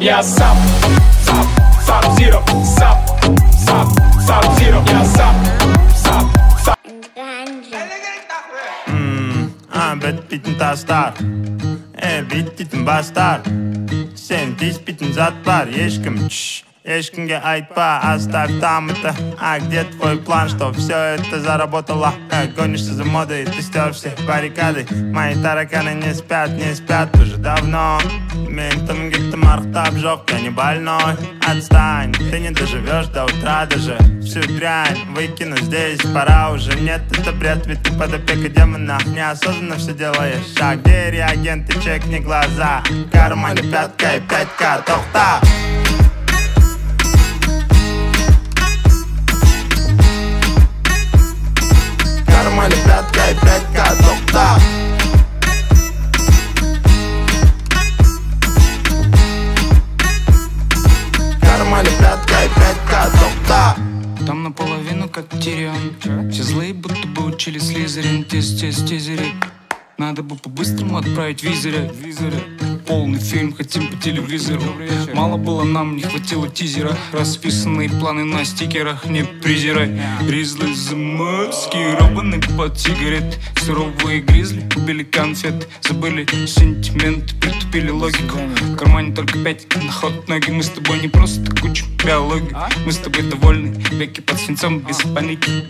Я сап, сап, сап-зиро, сап, сап, сап-зиро. Я сап, sap, sap. Bet bitin tastar, bitin bastar. Sen тиз битин зат бар, ешкімге айтпа, оставь там это. А где твой план, что все это заработало? Гонишься за модой, ты стер все баррикады. Мои тараканы не спят уже давно. Ментом гиттым арықтап жоқ, я не больной. Отстань, ты не доживешь до утра даже. Всю дрянь выкину здесь, пора уже. Нет, это бред, ведь ты под опекой демона. Неосознанно все делаешь. А где реагенты, чекни глаза. В кармане пятка и 5К, тохта. В кармане пятка и 5К, тохта. В кармане пятка и 5К, тохта. Там наполовину как Тирион. Все злые будто бы учили Слизерин. Тизери. Надо бы по-быстрому отправить визоры. Полный фильм хотим по телевизору. Мало было нам, не хватило тизера. Расписанные планы на стикерах, не презирай. Гризли замаскированный под сигарет. Суровые гризли убили конфет. Забыли сентимент, притупили логику. В кармане только 5 на ход ноги. Мы с тобой не просто учим биологию. Мы с тобой довольны, веки под свинцом без паники.